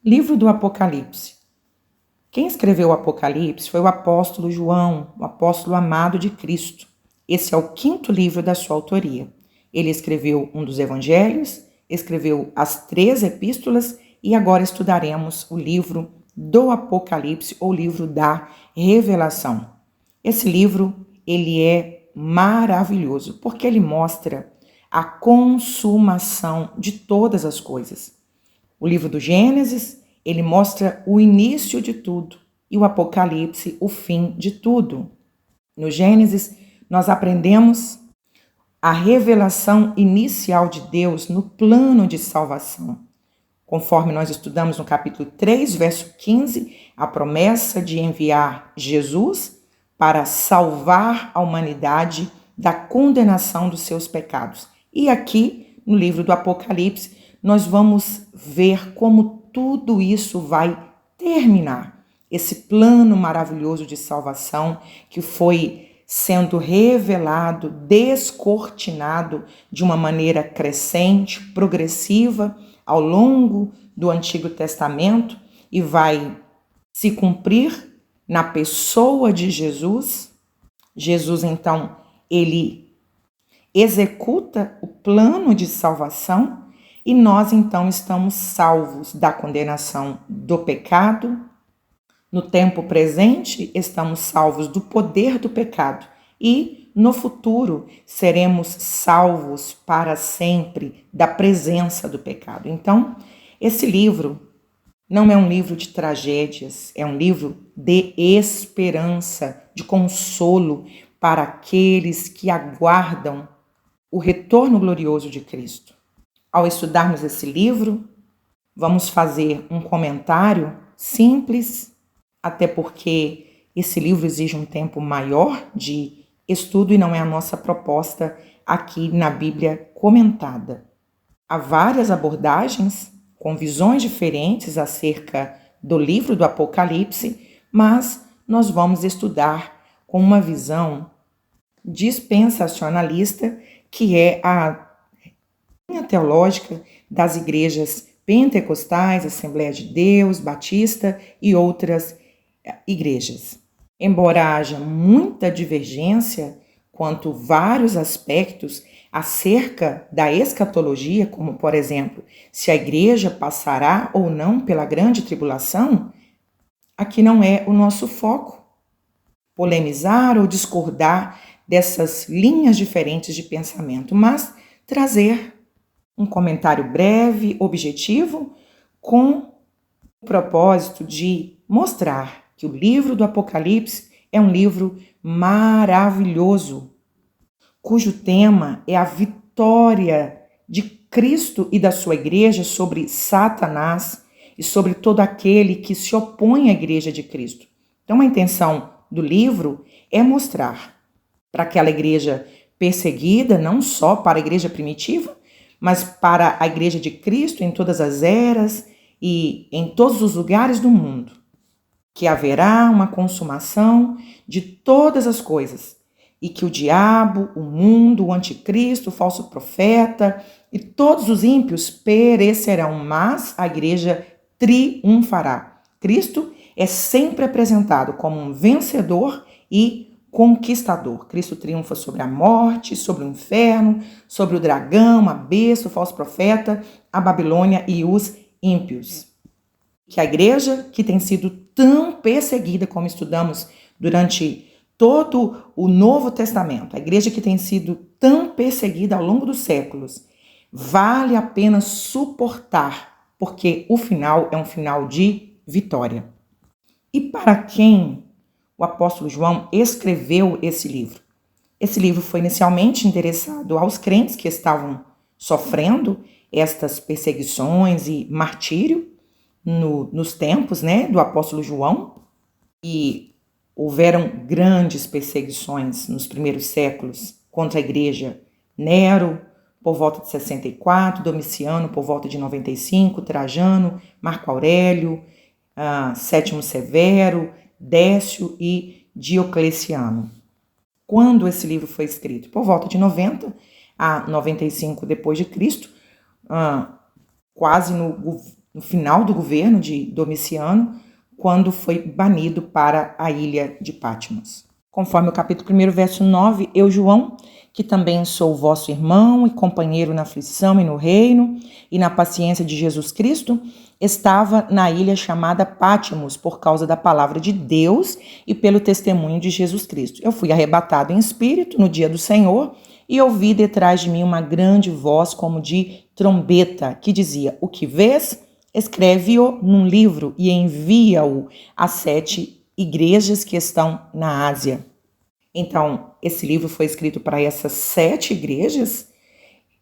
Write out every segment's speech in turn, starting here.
Livro do Apocalipse. Quem escreveu o Apocalipse foi o apóstolo João, o apóstolo amado de Cristo. Esse é o 5º livro da sua autoria. Ele escreveu um dos evangelhos, escreveu as 3 epístolas e agora estudaremos o livro do Apocalipse, ou livro da Revelação. Esse livro, ele é maravilhoso, porque ele mostra a consumação de todas as coisas. O livro do Gênesis, ele mostra o início de tudo e o Apocalipse, o fim de tudo. No Gênesis, nós aprendemos a revelação inicial de Deus no plano de salvação. Conforme nós estudamos no capítulo 3, verso 15, a promessa de enviar Jesus para salvar a humanidade da condenação dos seus pecados. E aqui, no livro do Apocalipse, nós vamos ver como tudo isso vai terminar. Esse plano maravilhoso de salvação que foi sendo revelado, descortinado de uma maneira crescente, progressiva, ao longo do Antigo Testamento e vai se cumprir na pessoa de Jesus. Jesus, então, ele executa o plano de salvação e nós, então, estamos salvos da condenação do pecado. No tempo presente, estamos salvos do poder do pecado e, no futuro, seremos salvos para sempre da presença do pecado. Então, esse livro não é um livro de tragédias, é um livro de esperança, de consolo para aqueles que aguardam o retorno glorioso de Cristo. Ao estudarmos esse livro, vamos fazer um comentário simples, até porque esse livro exige um tempo maior de estudo e não é a nossa proposta aqui na Bíblia comentada. Há várias abordagens com visões diferentes acerca do livro do Apocalipse, mas nós vamos estudar com uma visão dispensacionalista, que é a linha teológica das igrejas pentecostais, Assembleia de Deus, Batista e outras igrejas. Embora haja muita divergência quanto vários aspectos acerca da escatologia, como, por exemplo, se a igreja passará ou não pela grande tribulação, aqui não é o nosso foco polemizar ou discordar dessas linhas diferentes de pensamento, mas trazer um comentário breve, objetivo, com o propósito de mostrar que o livro do Apocalipse é um livro maravilhoso, cujo tema é a vitória de Cristo e da sua igreja sobre Satanás e sobre todo aquele que se opõe à igreja de Cristo. Então, a intenção do livro é mostrar para aquela igreja perseguida, não só para a igreja primitiva, mas para a igreja de Cristo em todas as eras e em todos os lugares do mundo, que haverá uma consumação de todas as coisas e que o diabo, o mundo, o anticristo, o falso profeta e todos os ímpios perecerão, mas a igreja triunfará. Cristo é sempre apresentado como um vencedor e conquistador. Cristo triunfa sobre a morte, sobre o inferno, sobre o dragão, a besta, o falso profeta, a Babilônia e os ímpios. Que a igreja, que tem sido tão perseguida, como estudamos durante todo o Novo Testamento, a igreja que tem sido tão perseguida ao longo dos séculos, vale a pena suportar, porque o final é um final de vitória. E para quem o apóstolo João escreveu esse livro? Esse livro foi inicialmente endereçado aos crentes que estavam sofrendo estas perseguições e martírio nos tempos, do apóstolo João, e houveram grandes perseguições nos primeiros séculos contra a igreja. Nero, por volta de 64, Domiciano, por volta de 95, Trajano, Marco Aurélio, Sétimo Severo, Décio e Diocleciano. Quando esse livro foi escrito? Por volta de 90 a 95 depois de Cristo, quase no no final do governo de Domiciano, quando foi banido para a ilha de Patmos. Conforme o capítulo 1, verso 9, eu, João, que também sou vosso irmão e companheiro na aflição e no reino e na paciência de Jesus Cristo, estava na ilha chamada Patmos por causa da palavra de Deus e pelo testemunho de Jesus Cristo. Eu fui arrebatado em espírito no dia do Senhor e ouvi detrás de mim uma grande voz como de trombeta que dizia: o que vês? Escreve-o num livro e envia-o às 7 igrejas que estão na Ásia. Então, esse livro foi escrito para essas 7 igrejas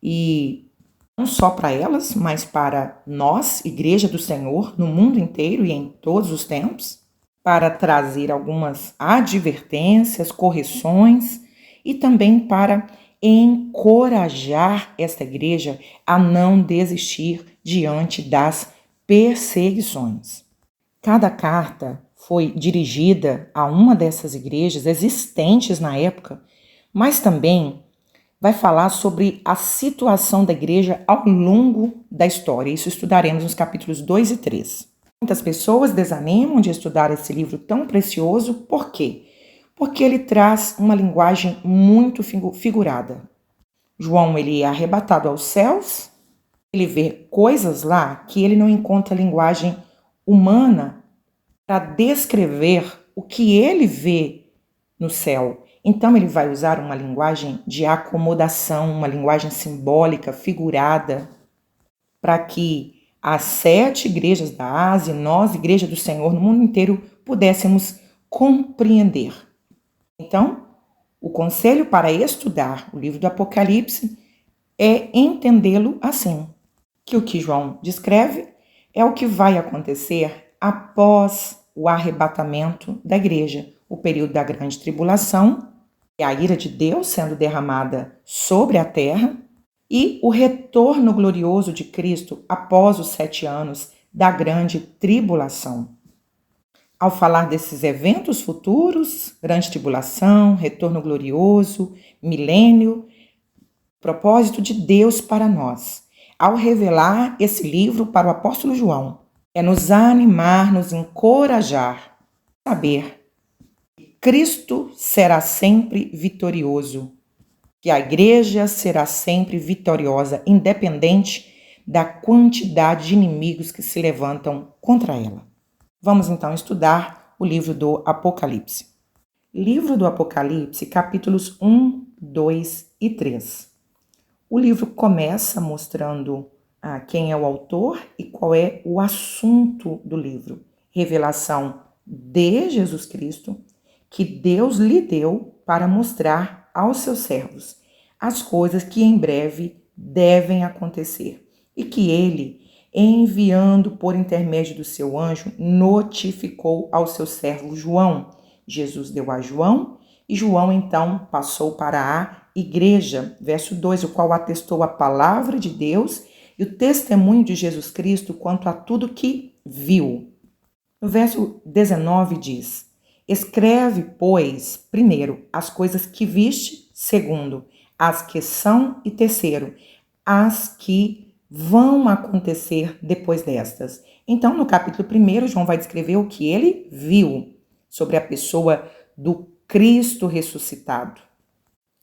e não só para elas, mas para nós, Igreja do Senhor, no mundo inteiro e em todos os tempos, para trazer algumas advertências, correções e também para encorajar esta igreja a não desistir diante das perseguições. Cada carta foi dirigida a uma dessas igrejas existentes na época, mas também vai falar sobre a situação da igreja ao longo da história. Isso estudaremos nos capítulos 2 e 3. Muitas pessoas desanimam de estudar esse livro tão precioso. Por quê? Porque ele traz uma linguagem muito figurada. João, ele é arrebatado aos céus, ele vê coisas lá que ele não encontra linguagem humana para descrever o que ele vê no céu. Então ele vai usar uma linguagem de acomodação, uma linguagem simbólica, figurada, para que as 7 igrejas da Ásia, nós, Igreja do Senhor, no mundo inteiro, pudéssemos compreender. Então, o conselho para estudar o livro do Apocalipse é entendê-lo assim, que o que João descreve é o que vai acontecer após o arrebatamento da igreja, o período da grande tribulação, e a ira de Deus sendo derramada sobre a terra, e o retorno glorioso de Cristo após os 7 anos da grande tribulação. Ao falar desses eventos futuros, grande tribulação, retorno glorioso, milênio, propósito de Deus para nós, ao revelar esse livro para o apóstolo João, é nos animar, nos encorajar, saber que Cristo será sempre vitorioso, que a igreja será sempre vitoriosa, independente da quantidade de inimigos que se levantam contra ela. Vamos então estudar o livro do Apocalipse. Livro do Apocalipse, capítulos 1, 2 e 3. O livro começa mostrando quem é o autor e qual é o assunto do livro. Revelação de Jesus Cristo, que Deus lhe deu para mostrar aos seus servos as coisas que em breve devem acontecer e que ele, enviando por intermédio do seu anjo, notificou ao seu servo João. Jesus deu a João e João então passou para a igreja, verso 2, o qual atestou a palavra de Deus e o testemunho de Jesus Cristo quanto a tudo que viu. No verso 19 diz: escreve, pois, primeiro, as coisas que viste, segundo, as que são, e terceiro, as que vão acontecer depois destas. Então, no capítulo 1, João vai descrever o que ele viu sobre a pessoa do Cristo ressuscitado.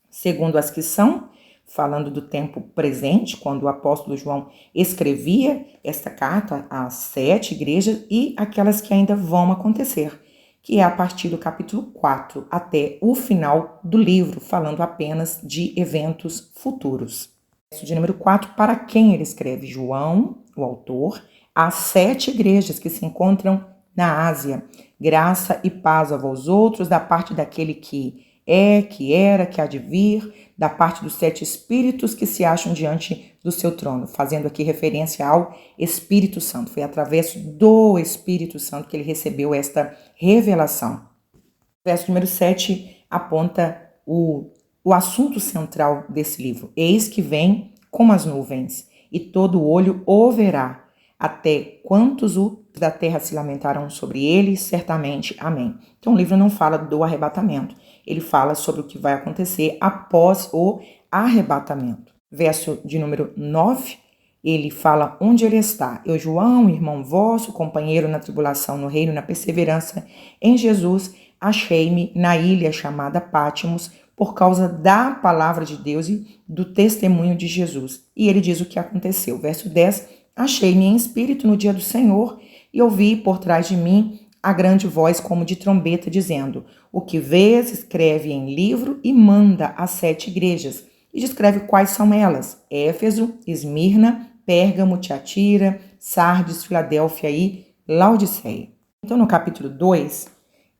Segundo, as que são, falando do tempo presente, quando o apóstolo João escrevia esta carta às 7 igrejas, e aquelas que ainda vão acontecer, que é a partir do capítulo 4 até o final do livro, falando apenas de eventos futuros. Verso de número 4, para quem ele escreve? João, o autor, às 7 igrejas que se encontram na Ásia. Graça e paz a vós outros, da parte daquele que é, que era, que há de vir, da parte dos 7 espíritos que se acham diante do seu trono, fazendo aqui referência ao Espírito Santo. Foi através do Espírito Santo que ele recebeu esta revelação. O verso número 7 aponta o assunto central desse livro. Eis que vem como as nuvens, e todo olho o verá, até quantos da terra se lamentaram sobre ele, certamente. Amém. Então o livro não fala do arrebatamento, ele fala sobre o que vai acontecer após o arrebatamento. Verso de número 9, ele fala onde ele está. Eu, João, irmão vosso, companheiro na tribulação, no reino, na perseverança em Jesus, achei-me na ilha chamada Pátimos, por causa da palavra de Deus e do testemunho de Jesus. E ele diz o que aconteceu. Verso 10, achei-me em espírito no dia do Senhor e ouvi por trás de mim a grande voz como de trombeta, dizendo: o que vês, escreve em livro e manda às 7 igrejas. E descreve quais são elas: Éfeso, Esmirna, Pérgamo, Tiatira, Sardes, Filadélfia e Laodiceia. Então, no capítulo 2,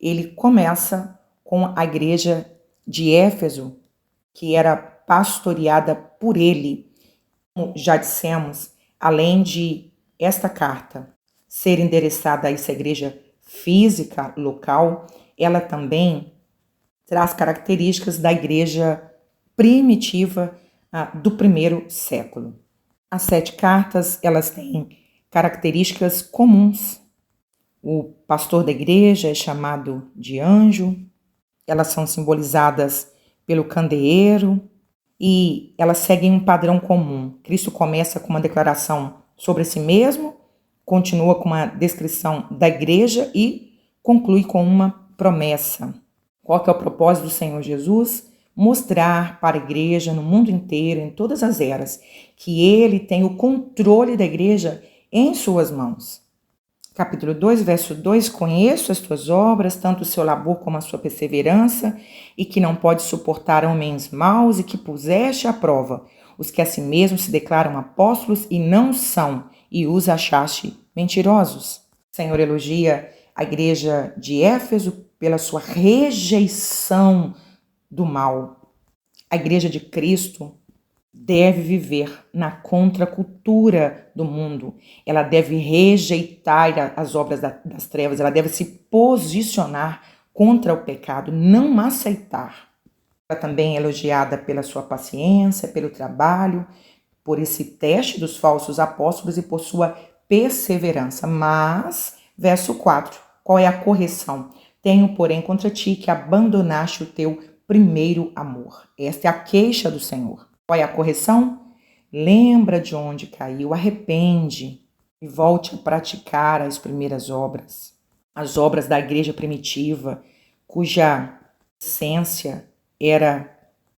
ele começa com a igreja de Éfeso, que era pastoreada por ele. Como já dissemos, além de esta carta ser endereçada a essa igreja física local, ela também traz características da igreja primitiva do primeiro século. As 7 cartas, elas têm características comuns. O pastor da igreja é chamado de anjo, elas são simbolizadas pelo candeeiro e elas seguem um padrão comum. Cristo começa com uma declaração sobre si mesmo, continua com uma descrição da igreja e conclui com uma promessa. Qual que é o propósito do Senhor Jesus? Mostrar para a igreja no mundo inteiro, em todas as eras, que ele tem o controle da igreja em suas mãos. Capítulo 2, verso 2, conheço as tuas obras, tanto o seu labor como a sua perseverança, e que não pode suportar homens maus, e que puseste à prova os que a si mesmos se declaram apóstolos e não são, e os achaste mentirosos. O Senhor elogia a igreja de Éfeso pela sua rejeição do mal. A igreja de Cristo deve viver na contracultura do mundo. Ela deve rejeitar as obras das trevas, ela deve se posicionar contra o pecado, não aceitar. Ela também é elogiada pela sua paciência, pelo trabalho, por esse teste dos falsos apóstolos e por sua perseverança. Mas, verso 4, qual é a correção? Tenho, porém, contra ti que abandonaste o teu primeiro amor. Esta é a queixa do Senhor. Qual é a correção? Lembra de onde caiu, arrepende e volte a praticar as primeiras obras. As obras da igreja primitiva, cuja essência era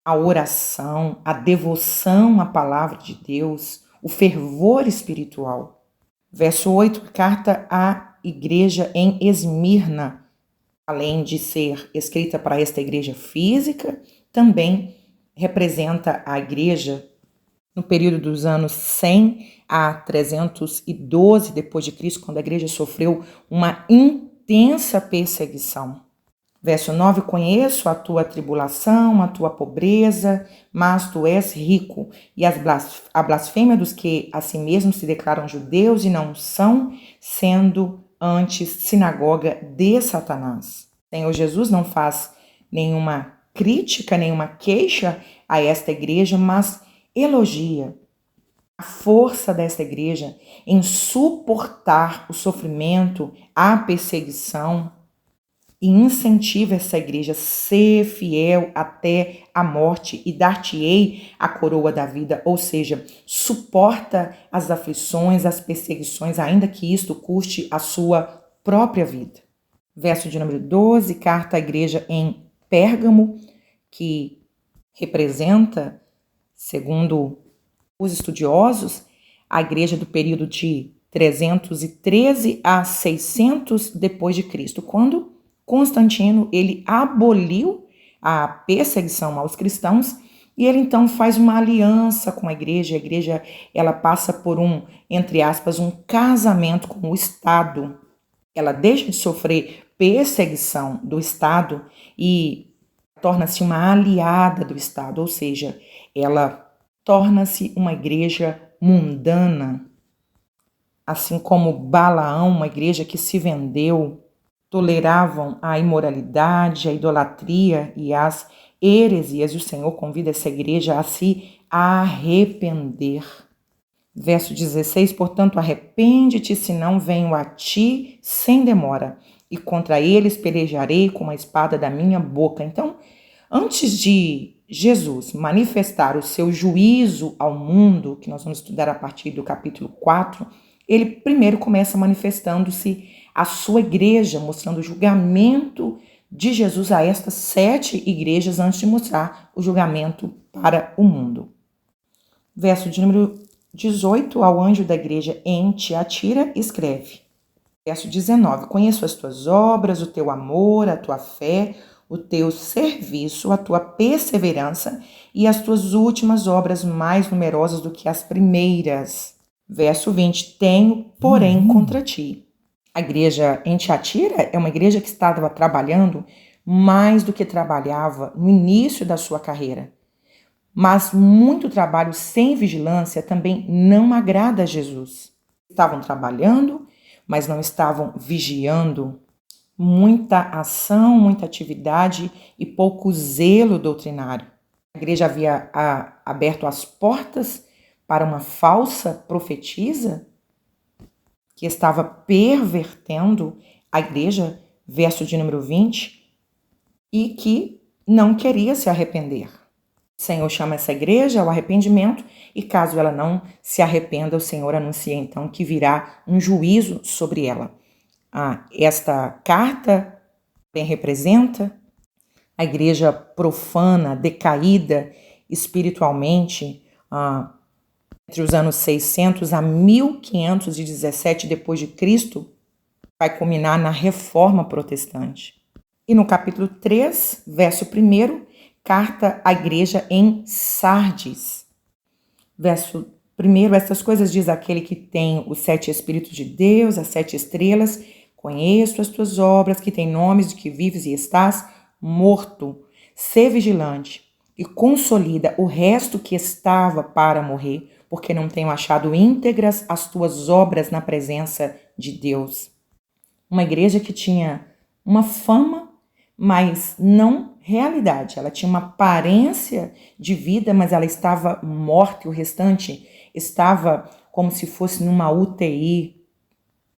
a oração, a devoção à palavra de Deus, o fervor espiritual. Verso 8, carta à igreja em Esmirna, além de ser escrita para esta igreja física, também representa a igreja no período dos anos 100 a 312 depois de Cristo, quando a igreja sofreu uma intensa perseguição. Verso 9, conheço a tua tribulação, a tua pobreza, mas tu és rico, e a blasfêmia dos que a si mesmos se declaram judeus e não são, sendo antes sinagoga de Satanás. O Senhor Jesus não faz nenhuma crítica, nenhuma queixa a esta igreja, mas elogia a força desta igreja em suportar o sofrimento, a perseguição, e incentiva essa igreja a ser fiel até a morte e dar-te-ei a coroa da vida, ou seja, suporta as aflições, as perseguições, ainda que isto custe a sua própria vida. Verso de número 12, carta à igreja em Pérgamo, que representa, segundo os estudiosos, a igreja do período de 313 a 600 depois de Cristo, quando Constantino ele aboliu a perseguição aos cristãos e ele então faz uma aliança com a igreja ela passa por entre aspas, um casamento com o Estado. Ela deixa de sofrer perseguição do Estado e torna-se uma aliada do Estado, ou seja, ela torna-se uma igreja mundana, assim como Balaão, uma igreja que se vendeu, toleravam a imoralidade, a idolatria e as heresias, e o Senhor convida essa igreja a se arrepender. Verso 16, portanto, arrepende-te, senão venho a ti sem demora, e contra eles pelejarei com a espada da minha boca. Então, antes de Jesus manifestar o seu juízo ao mundo, que nós vamos estudar a partir do capítulo 4, ele primeiro começa manifestando-se à sua igreja, mostrando o julgamento de Jesus a estas 7 igrejas antes de mostrar o julgamento para o mundo. Verso de número 18, ao anjo da igreja em Tiatira, escreve. Verso 19, conheço as tuas obras, o teu amor, a tua fé, o teu serviço, a tua perseverança e as tuas últimas obras mais numerosas do que as primeiras. Verso 20, tenho, porém, contra ti. A igreja em Tiatira é uma igreja que estava trabalhando mais do que trabalhava no início da sua carreira. Mas muito trabalho sem vigilância também não agrada a Jesus. Estavam trabalhando, mas não estavam vigiando. Muita ação, muita atividade e pouco zelo doutrinário. A igreja havia aberto as portas para uma falsa profetisa que estava pervertendo a igreja, verso de número 20, e que não queria se arrepender. O Senhor chama essa igreja ao arrependimento e caso ela não se arrependa, o Senhor anuncia então que virá um juízo sobre ela. Esta carta bem representa a igreja profana, decaída espiritualmente, entre os anos 600 a 1517 depois de Cristo, vai culminar na Reforma Protestante. E no capítulo 3, verso 1, carta à igreja em Sardes. Verso 1, estas coisas diz aquele que tem os 7 Espíritos de Deus, as 7 estrelas, conheço as tuas obras, que tem nomes de que vives e estás morto. Sê vigilante e consolida o resto que estava para morrer, porque não tenho achado íntegras as tuas obras na presença de Deus. Uma igreja que tinha uma fama, mas não realidade. Ela tinha uma aparência de vida, mas ela estava morta e o restante estava como se fosse numa UTI,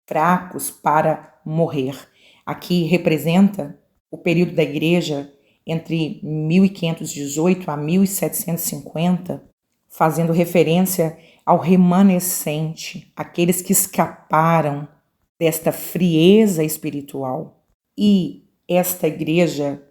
fracos para morrer. Aqui representa o período da igreja entre 1518 a 1750, fazendo referência ao remanescente, aqueles que escaparam desta frieza espiritual. E esta igreja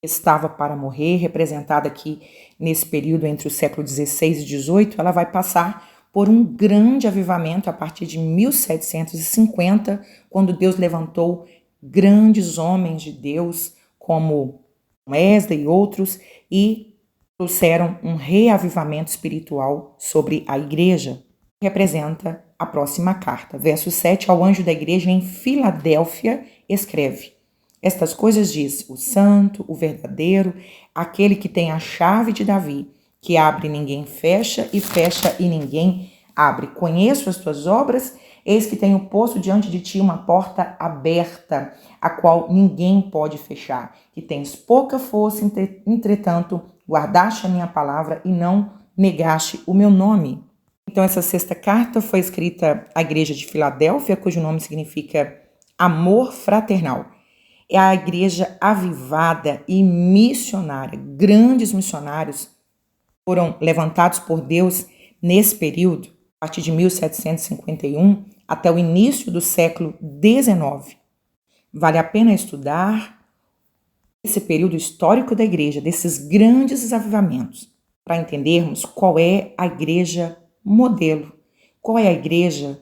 estava para morrer, representada aqui nesse período entre o século XVI e XVIII, ela vai passar por um grande avivamento a partir de 1750, quando Deus levantou grandes homens de Deus, como Wesley e outros, e trouxeram um reavivamento espiritual sobre a igreja. Representa a próxima carta. Verso 7, ao anjo da igreja em Filadélfia, escreve. Estas coisas diz o santo, o verdadeiro, aquele que tem a chave de Davi, que abre e ninguém fecha, e fecha e ninguém abre. Conheço as tuas obras, eis que tenho posto diante de ti uma porta aberta, a qual ninguém pode fechar. Que tens pouca força, entretanto, guardaste a minha palavra e não negaste o meu nome. Então, essa 6ª carta foi escrita à igreja de Filadélfia, cujo nome significa amor fraternal. É a igreja avivada e missionária. Grandes missionários foram levantados por Deus nesse período, a partir de 1751 até o início do século XIX. Vale a pena estudar esse período histórico da igreja, desses grandes avivamentos, para entendermos qual é a igreja modelo, qual é a igreja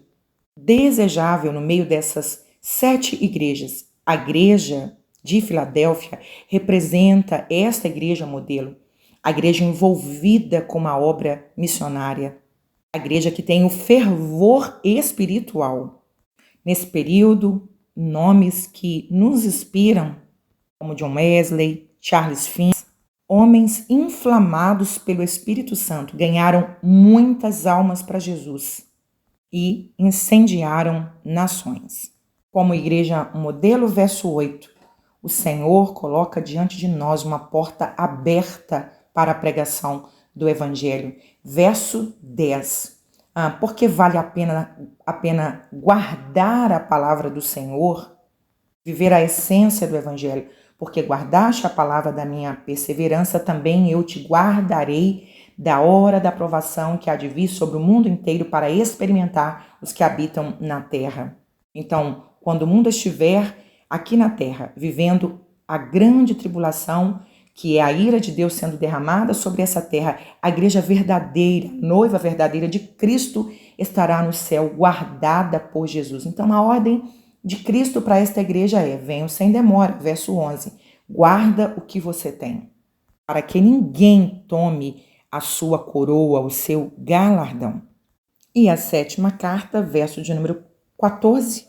desejável no meio dessas 7 igrejas. A igreja de Filadélfia representa esta igreja modelo, a igreja envolvida com uma obra missionária, a igreja que tem o fervor espiritual. Nesse período, nomes que nos inspiram, como John Wesley, Charles Finney, homens inflamados pelo Espírito Santo, ganharam muitas almas para Jesus e incendiaram nações. Como igreja modelo, verso 8, o Senhor coloca diante de nós uma porta aberta para a pregação do Evangelho. Verso 10, porque vale a pena guardar a palavra do Senhor, viver a essência do Evangelho, Porque guardaste a palavra da minha perseverança, também eu te guardarei da hora da provação que há de vir sobre o mundo inteiro para experimentar os que habitam na terra. Então, quando o mundo estiver aqui na terra, vivendo a grande tribulação, que é a ira de Deus sendo derramada sobre essa terra, a igreja verdadeira, noiva verdadeira de Cristo, estará no céu, guardada por Jesus. Então, a ordem de Cristo para esta igreja é: venham sem demora, verso 11, guarda o que você tem, para que ninguém tome a sua coroa, o seu galardão. E a 7ª carta, verso de número 14,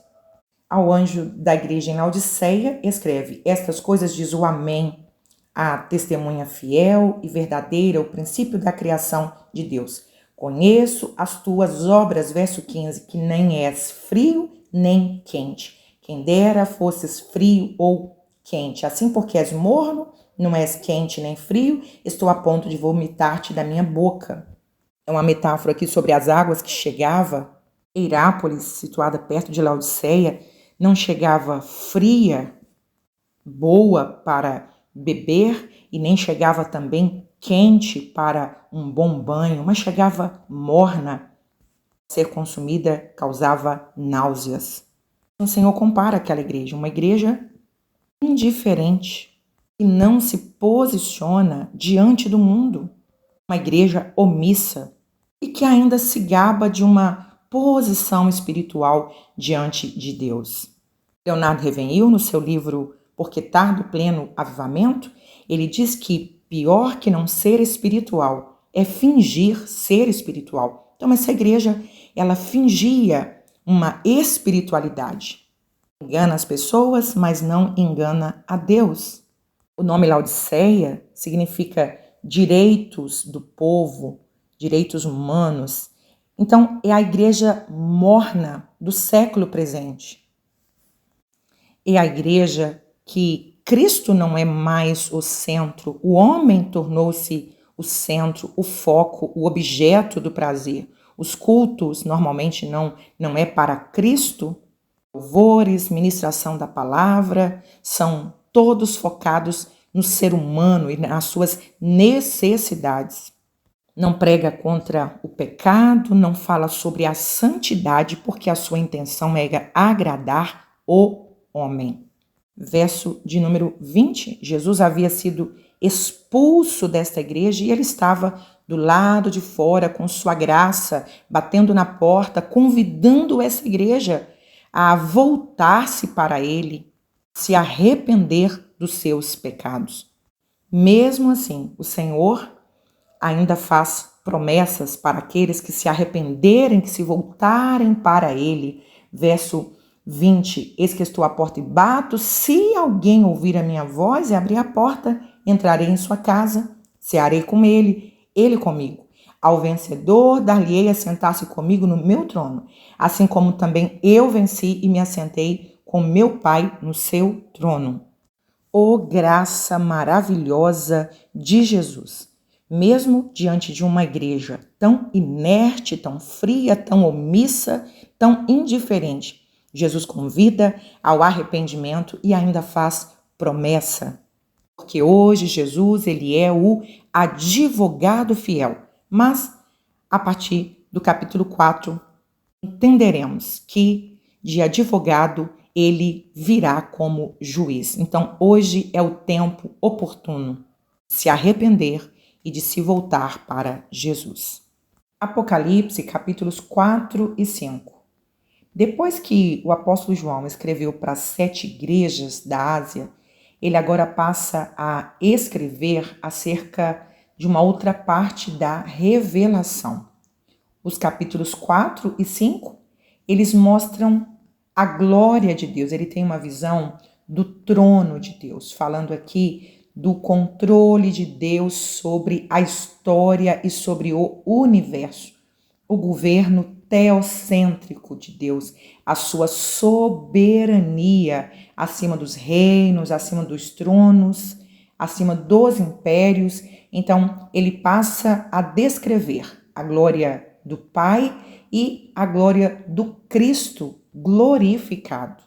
ao anjo da igreja em Laodiceia, escreve: estas coisas diz o Amém, a testemunha fiel e verdadeira, o princípio da criação de Deus. Conheço as tuas obras, verso 15, que nem és frio nem quente. Quem dera fosses frio ou quente. Assim, porque és morno, não és quente nem frio, estou a ponto de vomitar-te da minha boca. É uma metáfora aqui sobre as águas que chegava. Hierápolis, situada perto de Laodiceia, não chegava fria, boa para beber, e nem chegava também quente para um bom banho, mas chegava morna. Ser consumida causava náuseas. O Senhor compara aquela igreja, uma igreja indiferente, que não se posiciona diante do mundo, uma igreja omissa e que ainda se gaba de uma posição espiritual diante de Deus. Leonardo Ravenhill, no seu livro Porque Tardo Pleno Avivamento, ele diz que pior que não ser espiritual é fingir ser espiritual. Então essa igreja, ela fingia uma espiritualidade. Engana as pessoas, mas não engana a Deus. O nome Laodiceia significa direitos do povo, direitos humanos. Então é a igreja morna do século presente. É a igreja que Cristo não é mais o centro, o homem tornou-se o centro, o foco, o objeto do prazer. Os cultos normalmente não é para Cristo. Louvores, ministração da palavra, são todos focados no ser humano e nas suas necessidades. Não prega contra o pecado, não fala sobre a santidade, porque a sua intenção é agradar o homem. Verso de número 20, Jesus havia sido expulso desta igreja e ele estava do lado de fora com sua graça, batendo na porta, convidando essa igreja a voltar-se para ele, se arrepender dos seus pecados. Mesmo assim, o Senhor ainda faz promessas para aqueles que se arrependerem, que se voltarem para ele. Verso 20, eis que estou à porta e bato, se alguém ouvir a minha voz e abrir a porta, entrarei em sua casa, cearei com ele, ele comigo. Ao vencedor, dar-lhe-ei a sentar-se comigo no meu trono, assim como também eu venci e me assentei com meu Pai no seu trono. Oh, graça maravilhosa de Jesus! Mesmo diante de uma igreja tão inerte, tão fria, tão omissa, tão indiferente, Jesus convida ao arrependimento e ainda faz promessa. Porque hoje Jesus, ele é o advogado fiel. Mas, a partir do capítulo 4, entenderemos que de advogado ele virá como juiz. Então, hoje é o tempo oportuno de se arrepender e de se voltar para Jesus. Apocalipse, capítulos 4 e 5. Depois que o apóstolo João escreveu para 7 igrejas da Ásia, ele agora passa a escrever acerca de uma outra parte da revelação. Os capítulos 4 e 5, eles mostram a glória de Deus. Ele tem uma visão do trono de Deus, falando aqui do controle de Deus sobre a história e sobre o universo. O governo teocêntrico de Deus, a sua soberania acima dos reinos, acima dos tronos, acima dos impérios. Então, ele passa a descrever a glória do Pai e a glória do Cristo glorificado.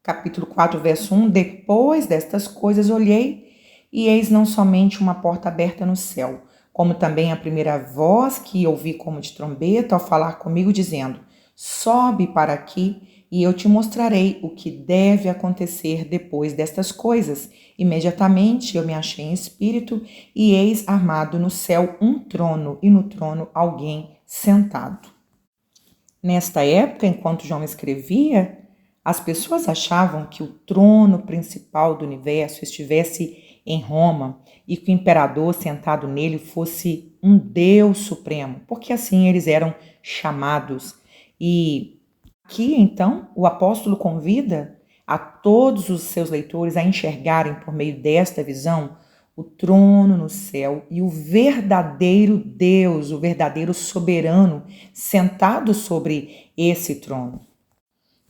Capítulo 4, verso 1. Depois destas coisas olhei, e eis não somente uma porta aberta no céu, como também a primeira voz que ouvi como de trombeta ao falar comigo, dizendo: sobe para aqui, e eu te mostrarei o que deve acontecer depois destas coisas. Imediatamente eu me achei em espírito, e eis armado no céu um trono, e no trono alguém sentado. Nesta época, enquanto João escrevia, as pessoas achavam que o trono principal do universo estivesse em Roma e que o imperador sentado nele fosse um Deus supremo, porque assim eles eram chamados. E aqui, então, o apóstolo convida a todos os seus leitores a enxergarem por meio desta visão o trono no céu e o verdadeiro Deus, o verdadeiro soberano, sentado sobre esse trono.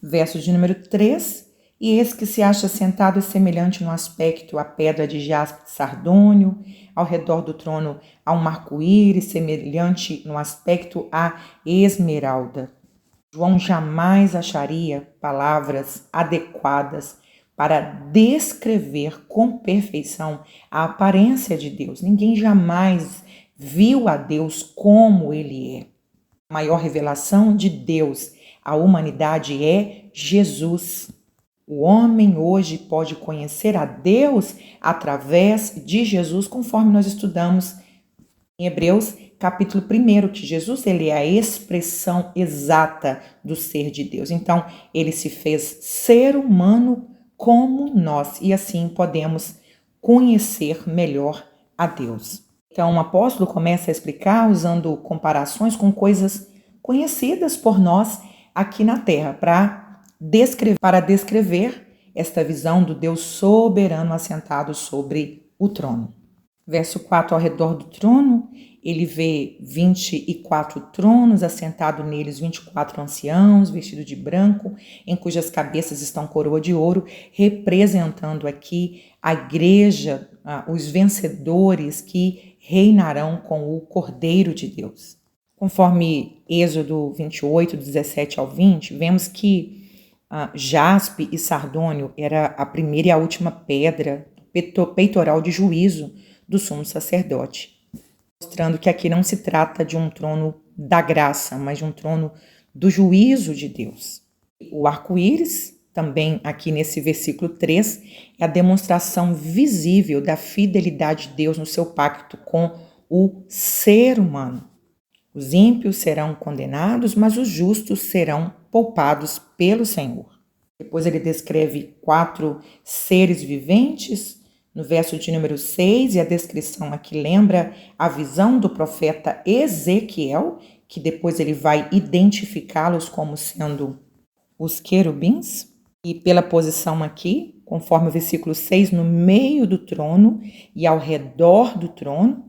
Verso de número 3, e esse que se acha sentado é semelhante no aspecto à pedra de jaspe de sardônio, ao redor do trono há um arco-íris, semelhante no aspecto à esmeralda. João jamais acharia palavras adequadas para descrever com perfeição a aparência de Deus. Ninguém jamais viu a Deus como ele é. A maior revelação de Deus à humanidade é Jesus. O homem hoje pode conhecer a Deus através de Jesus, conforme nós estudamos em Hebreus, capítulo 1, que Jesus ele é a expressão exata do ser de Deus. Então, ele se fez ser humano como nós, e assim podemos conhecer melhor a Deus. Então, o apóstolo começa a explicar usando comparações com coisas conhecidas por nós aqui na Terra, para descrever esta visão do Deus soberano assentado sobre o trono. Verso 4, ao redor do trono, ele vê 24 tronos, assentado neles 24 anciãos, vestidos de branco, em cujas cabeças estão coroa de ouro, representando aqui a igreja, os vencedores que reinarão com o Cordeiro de Deus. Conforme Êxodo 28, 17 ao 20, vemos que jaspe e sardônio era a primeira e a última pedra peitoral de juízo do sumo sacerdote, mostrando que aqui não se trata de um trono da graça, mas de um trono do juízo de Deus. O arco-íris, também aqui nesse versículo 3, é a demonstração visível da fidelidade de Deus no seu pacto com o ser humano. Os ímpios serão condenados, mas os justos serão poupados pelo Senhor. Depois ele descreve 4 seres viventes, no verso de número 6, e a descrição aqui lembra a visão do profeta Ezequiel, que depois ele vai identificá-los como sendo os querubins. E pela posição aqui, conforme o versículo 6, no meio do trono e ao redor do trono,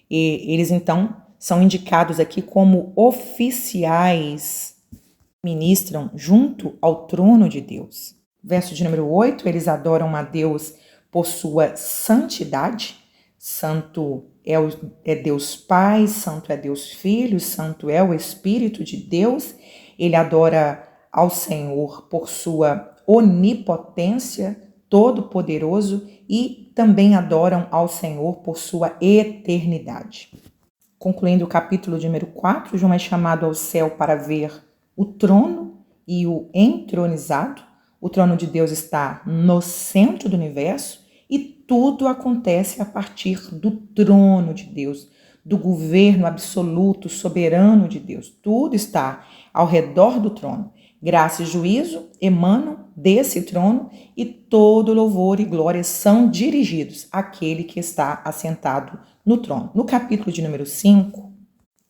e eles então são indicados aqui como oficiais que ministram junto ao trono de Deus. Verso de número 8, eles adoram a Deus por sua santidade. Santo é Deus Pai, santo é Deus Filho, santo é o Espírito de Deus. Ele adora ao Senhor por sua onipotência, todo-poderoso, e também adoram ao Senhor por sua eternidade. Concluindo o capítulo de número 4, João é chamado ao céu para ver o trono e o entronizado. O trono de Deus está no centro do universo e tudo acontece a partir do trono de Deus, do governo absoluto, soberano de Deus. Tudo está ao redor do trono. Graça e juízo emanam desse trono e todo louvor e glória são dirigidos àquele que está assentado no trono. No capítulo de número 5,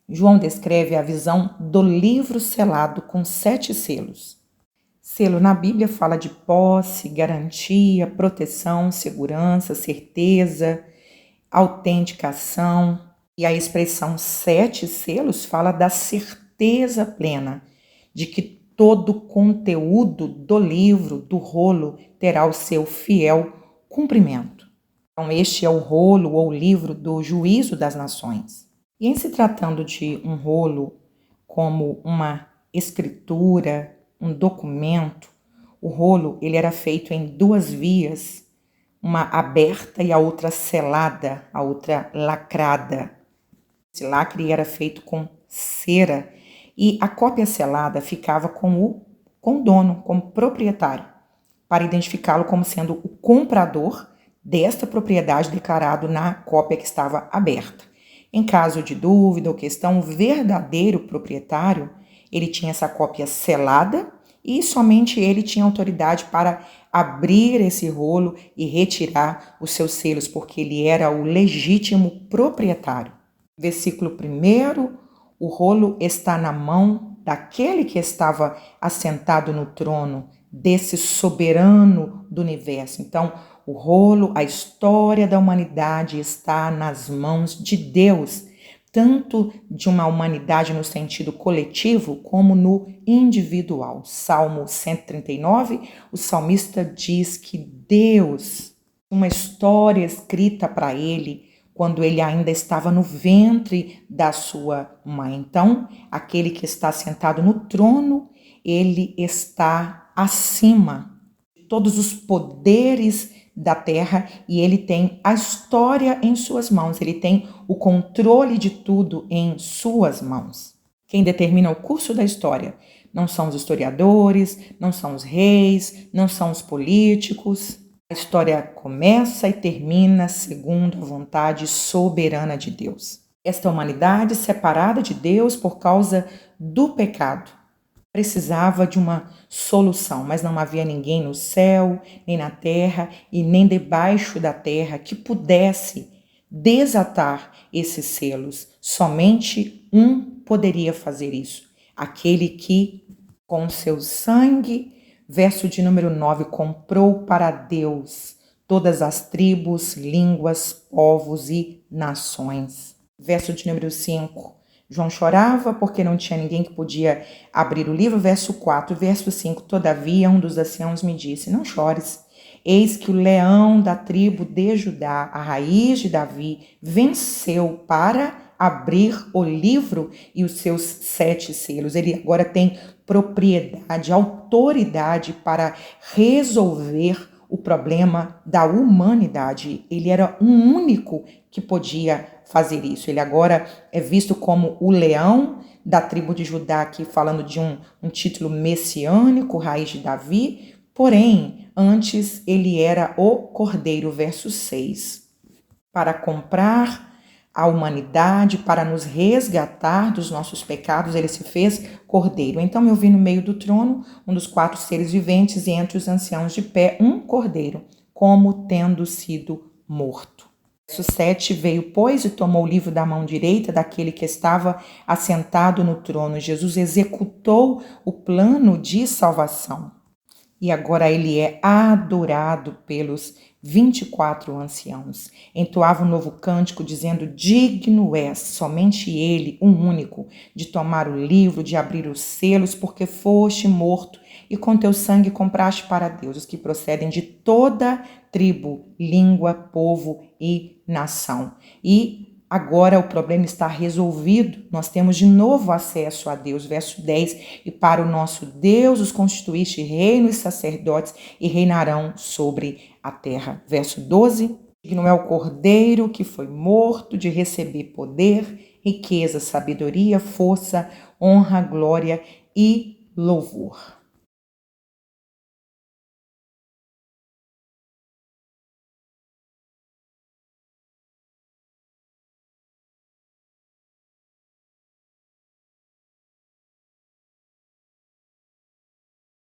João descreve a visão do livro selado com 7 selos. Selo na Bíblia fala de posse, garantia, proteção, segurança, certeza, autenticação. E a expressão 7 selos fala da certeza plena de que todo o conteúdo do livro, do rolo, terá o seu fiel cumprimento. Então, este é o rolo ou livro do juízo das nações. E em se tratando de um rolo como uma escritura, um documento, O rolo ele era feito em 2 vias, uma aberta e a outra selada, a outra lacrada. Esse lacre era feito com cera e a cópia selada ficava com o dono, como proprietário, para identificá-lo como sendo o comprador desta propriedade declarado na cópia que estava aberta. Em caso de dúvida ou questão, o verdadeiro proprietário, ele tinha essa cópia selada e somente ele tinha autoridade para abrir esse rolo e retirar os seus selos, porque ele era o legítimo proprietário. Versículo 1, o rolo está na mão daquele que estava assentado no trono, desse soberano do universo. Então, o rolo, a história da humanidade está nas mãos de Deus, tanto de uma humanidade no sentido coletivo como no individual. Salmo 139, o salmista diz que Deus, uma história escrita para ele, quando ele ainda estava no ventre da sua mãe. Então, aquele que está sentado no trono, ele está acima de todos os poderes da terra e ele tem a história em suas mãos, ele tem o controle de tudo em suas mãos. Quem determina o curso da história não são os historiadores, não são os reis, não são os políticos. A história começa e termina segundo a vontade soberana de Deus. Esta humanidade separada de Deus por causa do pecado precisava de uma solução, mas não havia ninguém no céu, nem na terra e nem debaixo da terra que pudesse desatar esses selos. Somente um poderia fazer isso, aquele que com seu sangue, verso de número 9, comprou para Deus todas as tribos, línguas, povos e nações. Verso de número 5, João chorava porque não tinha ninguém que podia abrir o livro. Verso 4, verso 5, todavia um dos anciãos me disse, não chores, eis que o leão da tribo de Judá, a raiz de Davi, venceu para abrir o livro e os seus 7 selos. Ele agora tem propriedade, autoridade para resolver o problema da humanidade. Ele era o único que podia fazer isso. Ele agora é visto como o leão da tribo de Judá, aqui falando de um título messiânico, raiz de Davi, porém, antes ele era o cordeiro, verso 6, para comprar a humanidade, para nos resgatar dos nossos pecados, ele se fez cordeiro. Então eu vi no meio do trono um dos 4 seres viventes e entre os anciãos de pé um cordeiro, como tendo sido morto. Verso 7, veio, pois, e tomou o livro da mão direita daquele que estava assentado no trono. Jesus executou o plano de salvação. E agora ele é adorado pelos 24 anciãos. Entoava um novo cântico dizendo, digno és, somente ele, um único, de tomar o livro, de abrir os selos, porque foste morto e com teu sangue compraste para Deus os que procedem de toda tribo, língua, povo e nação. E agora o problema está resolvido, nós temos de novo acesso a Deus. Verso 10, e para o nosso Deus os constituíste reino e sacerdotes e reinarão sobre a terra. Verso 12, que não é o cordeiro que foi morto de receber poder, riqueza, sabedoria, força, honra, glória e louvor.